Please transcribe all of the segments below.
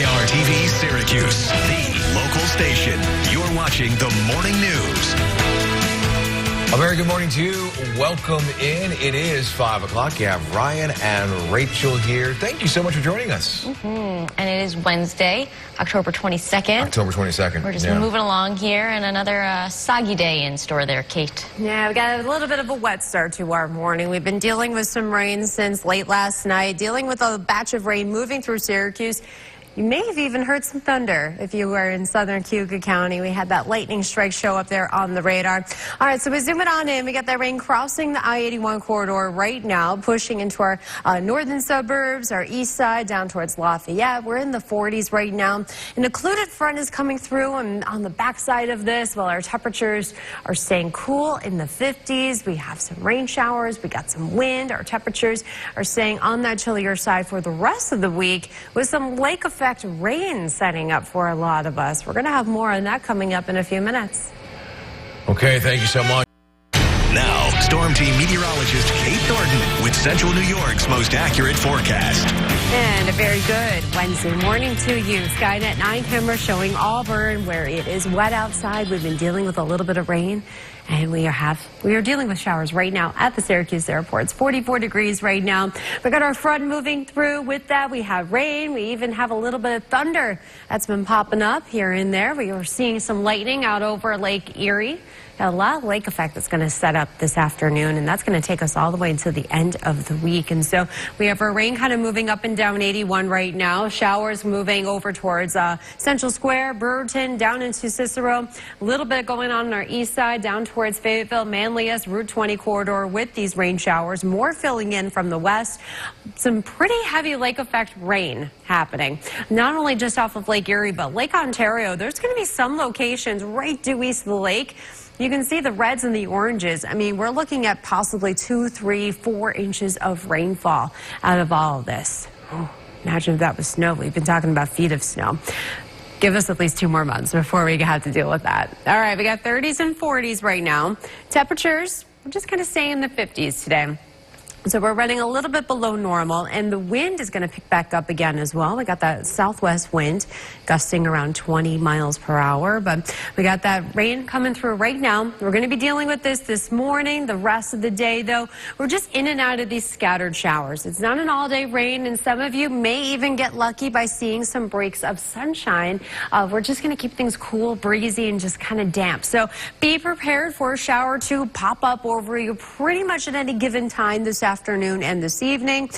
ITheir TV Syracuse, the local station. You're watching the morning news. A very good morning to you. Welcome in. It is 5 o'clock. You have Ryan and Rachel here. Thank you so much for joining us. And it is Wednesday, October 22nd. October 22nd. We're just moving along here, and another soggy day in store there, Kate. Yeah, we got a little bit of a wet start to our morning. We've been dealing with some rain since late last night, dealing with a batch of rain moving through Syracuse. You may have even heard some thunder if you were in southern Cayuga County. We had that lightning strike show up there on the radar. All right, so we zoom it on in. We got that rain crossing the I-81 corridor right now, pushing into our northern suburbs, our east side, down towards Lafayette. We're in the 40s right now. An occluded front is coming through, and on the backside of this, while our temperatures are staying cool in the 50s, we have some rain showers, we got some wind. Our temperatures are staying on that chillier side for the rest of the week, with some lake effect rain setting up for a lot of us. We're going to have more on that coming up in a few minutes. Okay, thank you so much. Now, Storm Team meteorologist Kate Thornton with Central New York's most accurate forecast. And a very good Wednesday morning to you. Skynet 9 camera showing Auburn, where it is wet outside. We've been dealing with a little bit of rain, and we are dealing with showers right now at the Syracuse airport. It's 44 degrees right now. We got our front moving through. With that, we have rain. We even have a little bit of thunder that's been popping up here and there. We are seeing some lightning out over Lake Erie. Got a lot of lake effect that's going to set up this afternoon, and that's going to take us all the way until the end of the week. And so we have our rain kind of moving up and down 81 right now. Showers moving over towards Central Square, Brewerton, down into Cicero. A little bit going on our east side, down towards Fayetteville, Manlius, Route 20 corridor with these rain showers. More filling in from the west. Some pretty heavy lake effect rain happening. Not only just off of Lake Erie, but Lake Ontario. There's going to be some locations right due east of the lake. You can see the reds and the oranges. I mean, we're looking at possibly 2, 3, 4 inches of rainfall out of all of this. Oh, imagine if that was snow. We've been talking about feet of snow. Give us at least 2 more months before we have to deal with that. All right, we got 30s and 40s right now. Temperatures, we're just kind of staying in the 50s today. So we're running a little bit below normal, and the wind is going to pick back up again as well. We got that southwest wind gusting around 20 miles per hour, but we got that rain coming through right now. We're going to be dealing with this morning. The rest of the day, though, we're just in and out of these scattered showers. It's not an all-day rain, and some of you may even get lucky by seeing some breaks of sunshine. We're just going to keep things cool, breezy, and just kind of damp. So be prepared for a shower to pop up over you pretty much at any given time this afternoon and this evening.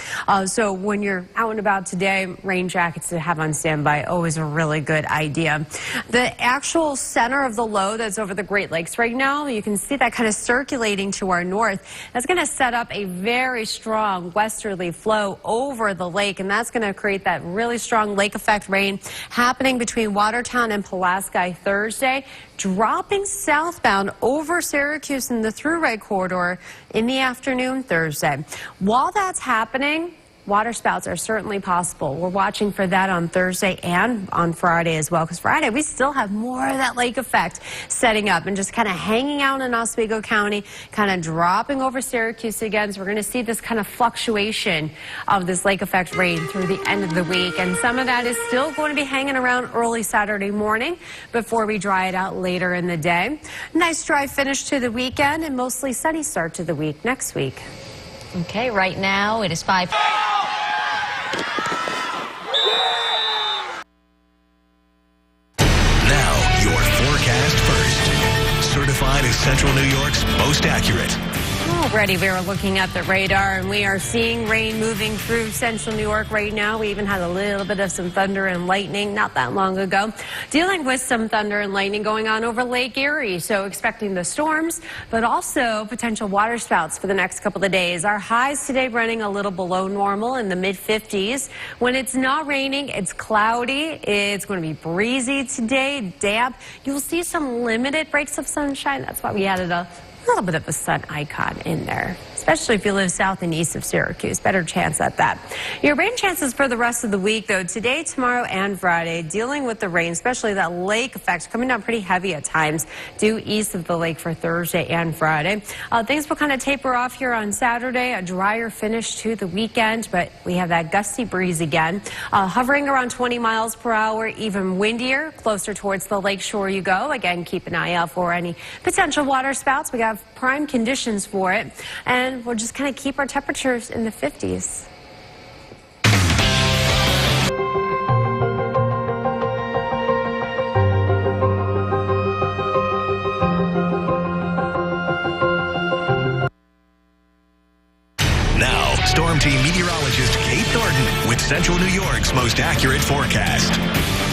So when you're out and about today, rain jackets to have on standby, always a really good idea. The actual center of the low that's over the Great Lakes right now, you can see that kind of circulating to our north. That's going to set up a very strong westerly flow over the lake, and that's going to create that really strong lake effect rain happening between Watertown and Pulaski Thursday, dropping southbound over Syracuse in the thruway corridor in the afternoon Thursday. While that's happening, water spouts are certainly possible. We're watching for that on Thursday and on Friday as well, because Friday we still have more of that lake effect setting up and just kind of hanging out in Oswego County, kind of dropping over Syracuse again. So we're going to see this kind of fluctuation of this lake effect rain through the end of the week, and some of that is still going to be hanging around early Saturday morning before we dry it out later in the day. Nice dry finish to the weekend and mostly sunny start to the week next week. Okay, right now it is 5. Now, your forecast first. Certified as Central New York's most accurate. Already we are looking at the radar, and we are seeing rain moving through central New York right now. We even had a little bit of some thunder and lightning not that long ago. Dealing with some thunder and lightning going on over Lake Erie, so expecting the storms, but also potential water spouts for the next couple of days. Our highs today running a little below normal in the mid-50s. When it's not raining, it's cloudy. It's going to be breezy today, damp. You'll see some limited breaks of sunshine. That's why we added a little bit of a sun icon in there, especially if you live south and east of Syracuse. Better chance at that. Your rain chances for the rest of the week, though, today, tomorrow, and Friday, dealing with the rain, especially that lake effect coming down pretty heavy at times due east of the lake for Thursday and Friday. Things will kind of taper off here on Saturday, a drier finish to the weekend, but we have that gusty breeze again, hovering around 20 miles per hour, even windier, closer towards the lake shore you go. Again, keep an eye out for any potential water spouts. We got prime conditions for it, and we'll just kind of keep our temperatures in the 50s. Now, Storm Team meteorologist Kate Thornton with Central New York's most accurate forecast.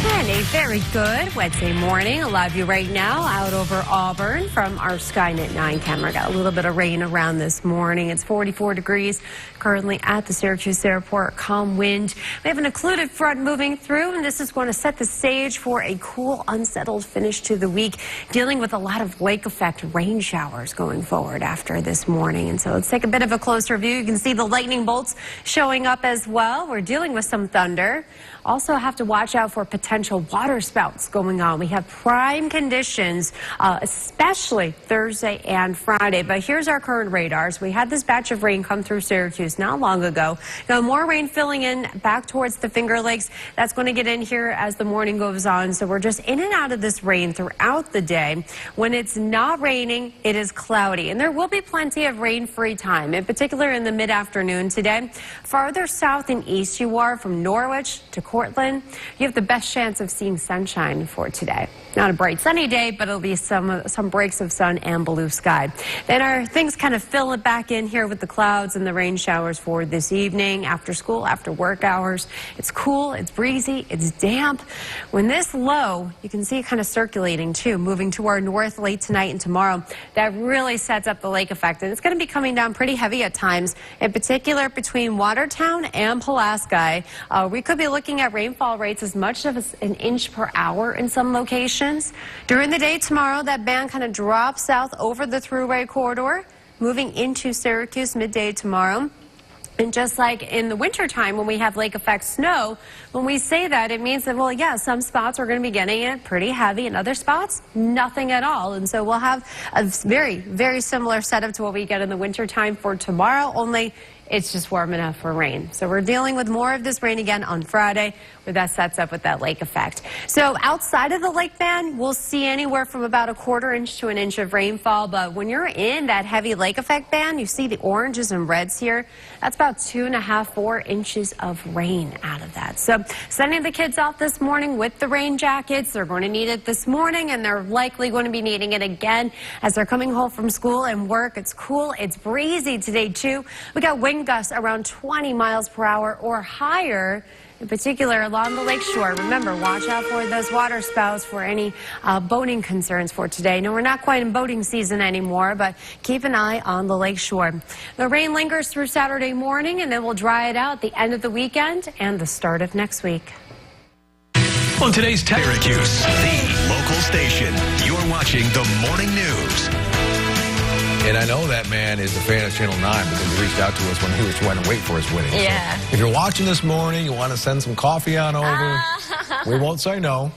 And a very good Wednesday morning. A live view right now out over Auburn from our Skynet 9 camera. Got a little bit of rain around this morning. It's 44 degrees currently at the Syracuse Airport. Calm wind. We have an occluded front moving through, and this is going to set the stage for a cool, unsettled finish to the week, dealing with a lot of lake effect rain showers going forward after this morning. And so let's take a bit of a closer view. You can see the lightning bolts showing up as well. We're dealing with some thunder. Also have to watch out for potential water spouts going on. We have prime conditions, especially Thursday and Friday. But here's our current radars. We had this batch of rain come through Syracuse not long ago. Now more rain filling in back towards the Finger Lakes. That's going to get in here as the morning goes on. So we're just in and out of this rain throughout the day. When it's not raining, it is cloudy. And there will be plenty of rain-free time, in particular in the mid-afternoon today. Farther south and east you are, from Norwich to Cortland, you have the best chance of seeing sunshine for today. Not a bright sunny day, but it'll be some breaks of sun and blue sky. Then our things kind of fill it back in here with the clouds and the rain showers for this evening, after school, after work hours. It's cool, it's breezy, it's damp. When this low, you can see it kind of circulating too, moving to our north late tonight and tomorrow. That really sets up the lake effect, and it's going to be coming down pretty heavy at times, in particular between Watertown and Pulaski. We could be looking at rainfall rates as much as an inch per hour in some locations. During the day tomorrow, that band kind of drops south over the thruway corridor, moving into Syracuse midday tomorrow. And just like in the wintertime when we have lake effect snow, when we say that, it means that, well, yeah, some spots are going to be getting it pretty heavy, and other spots, nothing at all. And so we'll have a very, very similar setup to what we get in the wintertime for tomorrow, only it's just warm enough for rain. So we're dealing with more of this rain again on Friday, where that sets up with that lake effect. So outside of the lake band, we'll see anywhere from about a quarter inch to an inch of rainfall. But when you're in that heavy lake effect band, you see the oranges and reds here. That's about 2.5, 4 inches of rain out of that. So sending the kids out this morning with the rain jackets. They're going to need it this morning, and they're likely going to be needing it again as they're coming home from school and work. It's cool. It's breezy today, too. We got wind gusts around 20 miles per hour or higher, in particular along the lake shore. Remember, watch out for those water spouts for any boating concerns for today. No, we're not quite in boating season anymore, but keep an eye on the lake shore. The rain lingers through Saturday morning, and then we'll dry it out at the end of the weekend and the start of next week. On today's Syracuse, the local station, you're watching the morning news. And I know that man is a fan of Channel 9 because he reached out to us when he was trying to wait for his winning. Yeah. So if you're watching this morning, you want to send some coffee on over, we won't say no.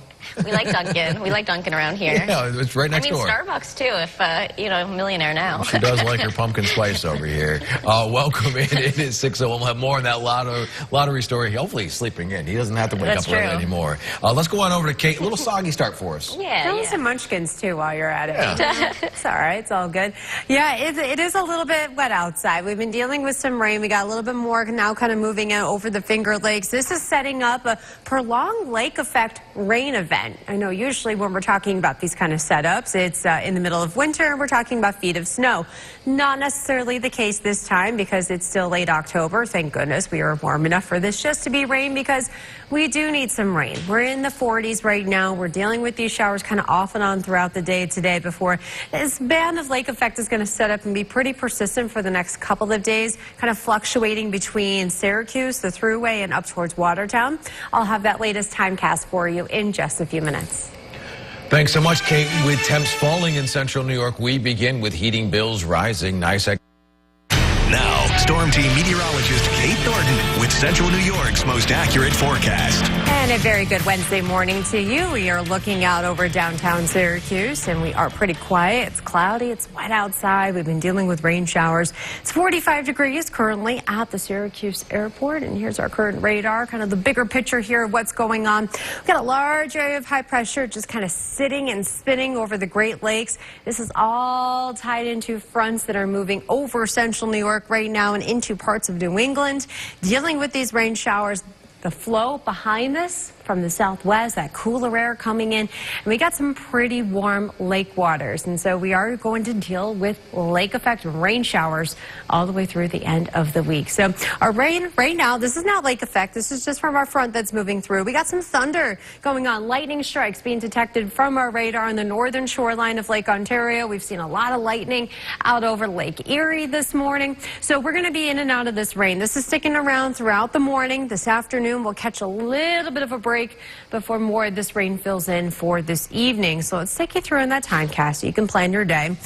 We like Dunkin'. We like Dunkin' around here. Yeah, it's right next door. Starbucks, too, if, you know, a millionaire now. She does like her pumpkin spice over here. Welcome in. It is 6:00. We'll have more on that lottery story. Hopefully he's sleeping in. He doesn't have to wake up early anymore. Let's go on over to Kate. A little soggy start for us. Yeah. Throw some munchkins, too, while you're at it. Yeah. It's all right. It's all good. Yeah, it is a little bit wet outside. We've been dealing with some rain. We got a little bit more now kind of moving in over the Finger Lakes. This is setting up a prolonged lake effect rain event. I know usually when we're talking about these kind of setups, it's in the middle of winter and we're talking about feet of snow. Not necessarily the case this time because it's still late October. Thank goodness we are warm enough for this just to be rain, because we do need some rain. We're in the 40s right now. We're dealing with these showers kind of off and on throughout the day today before this band of lake effect is going to set up and be pretty persistent for the next couple of days, kind of fluctuating between Syracuse, the Thruway, and up towards Watertown. I'll have that latest timecast for you in just a few minutes. Thanks so much, Kate. With temps falling in central New York, we begin with heating bills rising. Now, Storm Team meteorologist Kate Thornton with Central New York's most accurate forecast. And a very good Wednesday morning to you. We are looking out over downtown Syracuse, and we are pretty quiet. It's cloudy. It's wet outside. We've been dealing with rain showers. It's 45 degrees currently at the Syracuse airport. And here's our current radar, kind of the bigger picture here of what's going on. We've got a large area of high pressure just kind of sitting and spinning over the Great Lakes. This is all tied into fronts that are moving over central New York right now and into parts of New England, dealing with these rain showers. The flow behind this from the southwest, that cooler air coming in, and we got some pretty warm lake waters, and so we are going to deal with lake effect rain showers all the way through the end of the week. So our rain right now, this is not lake effect, this is just from our front that's moving through. We got some thunder going on, lightning strikes being detected from our radar on the northern shoreline of Lake Ontario. We've seen a lot of lightning out over Lake Erie this morning, so we're going to be in and out of this rain. This is sticking around throughout the morning. This afternoon we'll catch a little bit of a break before more of this rain fills in for this evening. So let's take you through in that timecast so you can plan your day.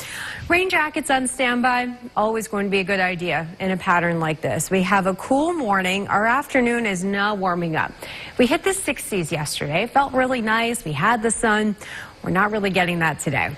Rain jackets on standby, always going to be a good idea in a pattern like this. We have a cool morning. Our afternoon is now warming up. We hit the 60s yesterday. It felt really nice. We had the sun. We're not really getting that today.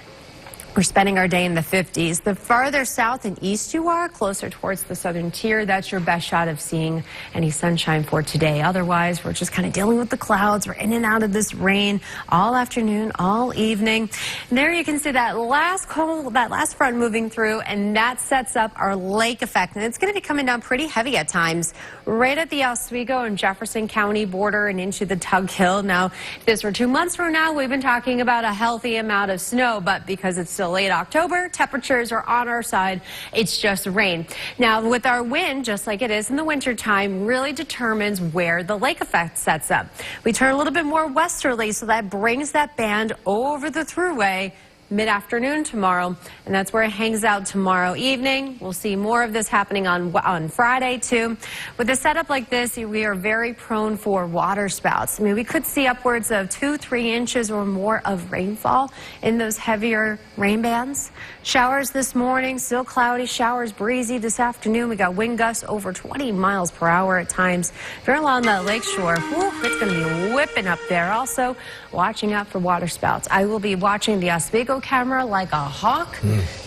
We're spending our day in the 50s. The farther south and east you are, closer towards the southern tier, that's your best shot of seeing any sunshine for today. Otherwise, we're just kind of dealing with the clouds. We're in and out of this rain all afternoon, all evening. And there you can see that last front moving through, and that sets up our lake effect. And it's going to be coming down pretty heavy at times, right at the Oswego and Jefferson County border and into the Tug Hill. Now, if this were 2 months from now, we've been talking about a healthy amount of snow, but because it's still late October, temperatures are on our side. It's just rain. Now, with our wind, just like it is in the wintertime, really determines where the lake effect sets up. We turn a little bit more westerly, so that brings that band over the thruway mid-afternoon tomorrow, and that's where it hangs out tomorrow evening. We'll see more of this happening on Friday too. With a setup like this, we are very prone for water spouts. I mean, we could see upwards of 2-3 inches or more of rainfall in those heavier rain bands. Showers this morning, still cloudy, showers breezy this afternoon. We got wind gusts over 20 miles per hour at times. If you're along the lakeshore, it's going to be whipping up there. Also, watching out for water spouts. I will be watching the Oswego camera like a hawk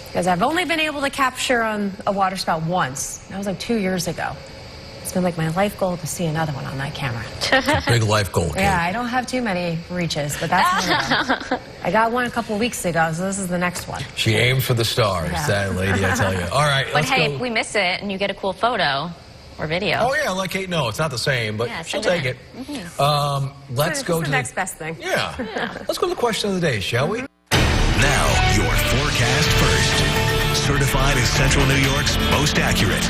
because I've only been able to capture on a water spout once. That was like 2 years ago. It's been like my life goal to see another one on that camera. Big life goal. Yeah, I don't have too many reaches, but that's one of them. I got one a couple weeks ago, so this is the next one. She aimed for the stars, that lady, I tell you. All right, but hey, if we miss it and you get a cool photo or video. Oh, yeah, let Kate know. It's not the same, but yeah, she'll take it. Let's go to the next best thing. Yeah. Let's go to the question of the day, shall we? Now, your forecast first. Certified as Central New York's most accurate.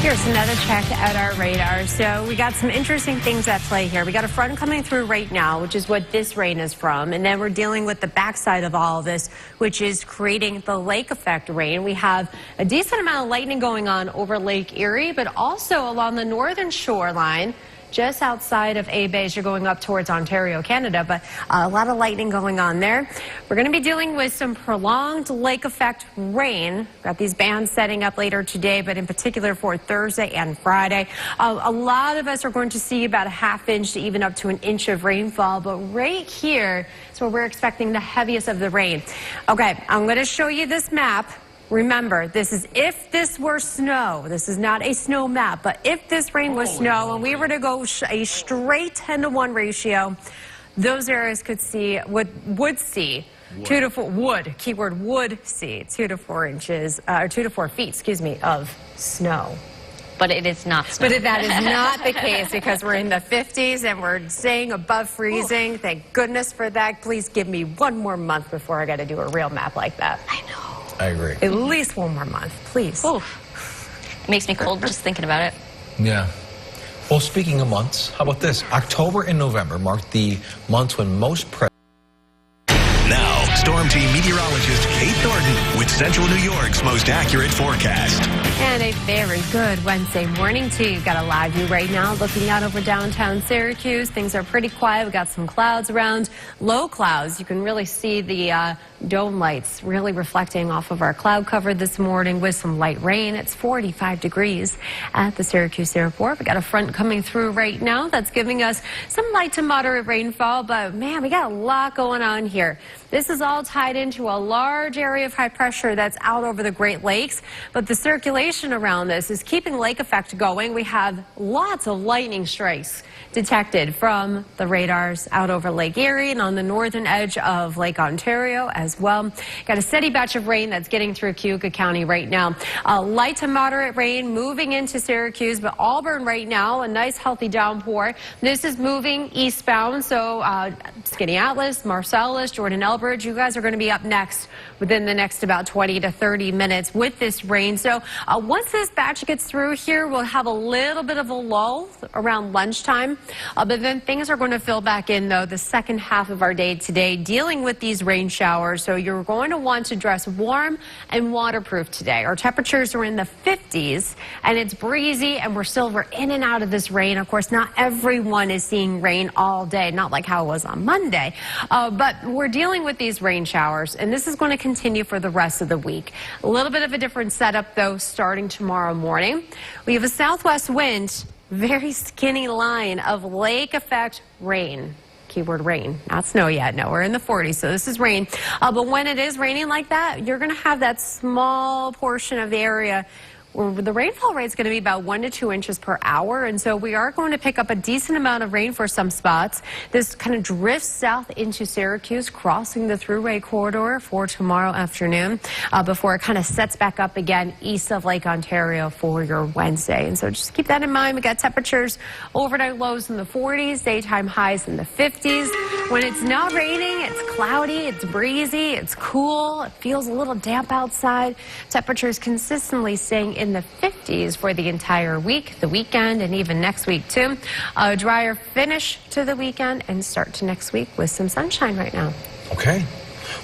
Here's another check at our radar. So we got some interesting things at play here. We got a front coming through right now, which is what this rain is from. And then we're dealing with the backside of all of this, which is creating the lake effect rain. We have a decent amount of lightning going on over Lake Erie, but also along the northern shoreline, just outside of A Bay as you're going up towards Ontario, Canada, but a lot of lightning going on there. We're going to be dealing with some prolonged lake effect rain. Got these bands setting up later today, but in particular for Thursday and Friday. A lot of us are going to see about a ½ inch to even up to an inch of rainfall, but right here is where we're expecting the heaviest of the rain. Okay, I'm going to show you this map. Remember, this is if this were snow. This is not a snow map, but if this rain was snow and we were to go a straight 10-to-1 ratio, those areas would see 2 to 4 would, keyword would see 2 to 4 inches, or 2 to 4 feet, excuse me, of snow. But it is not snow. But that is not the case because we're in the 50s and we're staying above freezing. Thank goodness for that. Please give me 1 more month before I got to do a real map like that. I know. I agree. At least 1 more month, please. It makes me cold just thinking about it. Yeah. Well, speaking of months, how about this? October and November marked the months when most Now, Storm Team meteorologist Kate Thornton with Central New York's most accurate forecast. And a very good Wednesday morning to you. You've got a live view right now looking out over downtown Syracuse. Things are pretty quiet. We've got some clouds around, low clouds. You can really see the dome lights really reflecting off of our cloud cover this morning with some light rain. It's 45 degrees at the Syracuse airport. We've got a front coming through right now that's giving us some light to moderate rainfall, but man, we got a lot going on here. This is all tied into a large area of high pressure that's out over the Great Lakes, but the circulation around this is keeping lake effect going. We have lots of lightning strikes detected from the radars out over Lake Erie and on the northern edge of Lake Ontario as well. Got a steady batch of rain that's getting through Cayuga County right now. Light to moderate rain moving into Syracuse, but Auburn right now, a nice healthy downpour. This is moving eastbound, so Skinny Atlas, Marcellus, Jordan Elbridge, you guys are going to be up next within the next about 20 to 30 minutes with this rain. So once this batch gets through here, we'll have a little bit of a lull around lunchtime. But then things are going to fill back in, though, the second half of our day today, dealing with these rain showers. So you're going to want to dress warm and waterproof today. Our temperatures are in the 50s, and it's breezy, and we're in and out of this rain. Of course, not everyone is seeing rain all day, not like how it was on Monday. But we're dealing with these rain showers, and this is going to continue for the rest of the week. A little bit of a different setup, though, starting tomorrow morning. We have a southwest wind. Very skinny line of lake effect rain. Keyword rain, not snow yet. No, we're in the 40s, so this is rain. But when it is raining like that, you're going to have that small portion of the area where the rainfall rate is going to be about 1 to 2 inches per hour, and so we are going to pick up a decent amount of rain for some spots. This kind of drifts south into Syracuse, crossing the thruway corridor for tomorrow afternoon before it kind of sets back up again east of Lake Ontario for your Wednesday. And so just keep that in mind. We got temperatures overnight lows in the 40s, daytime highs in the 50s. When it's not raining, it's cloudy, it's breezy, it's cool, it feels a little damp outside. Temperatures consistently staying in the 50s for the entire week, the weekend, and even next week too. A drier finish to the weekend and start to next week with some sunshine right now. Okay.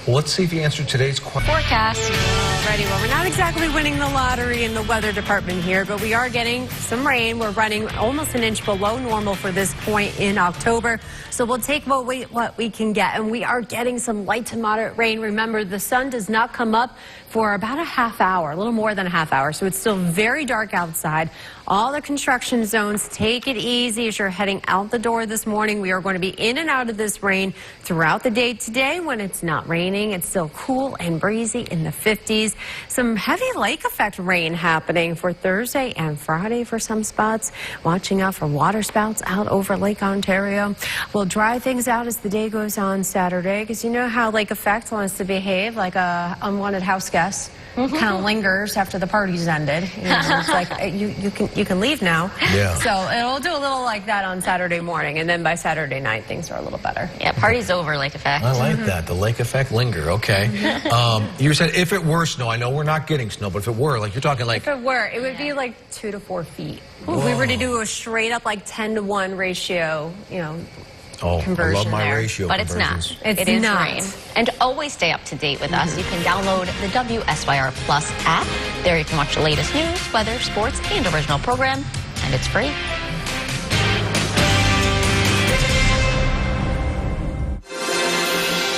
Well, let's see if you answered today's question. Forecast. Alrighty, well, we're not exactly winning the lottery in the weather department here, but we are getting some rain. We're running almost an inch below normal for this point in October, so we'll take what we can get, and we are getting some light to moderate rain. Remember, the sun does not come up for about a half hour, a little more than a half hour, so it's still very dark outside. All the construction zones, take it easy as you're heading out the door this morning. We are going to be in and out of this rain throughout the day today. When it's not raining, it's still cool and breezy in the 50s. Some heavy lake effect rain happening for Thursday and Friday for some spots. Watching out for water spouts out over Lake Ontario. We'll dry things out as the day goes on Saturday, because you know how lake effect wants to behave, like a unwanted house guest. Kind of lingers after the party's ended. You know, it's like you can leave now. Yeah. So it'll do a little like that on Saturday morning, and then by Saturday night things are a little better. Yeah, party's over, lake effect. I like that. The lake effect linger. Okay. You said if it were snow. I know we're not getting snow, but if it were, like you're talking like. If it were, it would be like 2 to 4 feet. If we were to do a straight up like 10-to-1 ratio, you know. Oh, I love my there. ratio But it's not. It is not. rain. And always stay up to date with us. You can download the WSYR Plus app. There you can watch the latest news, weather, sports, and original program. And it's free.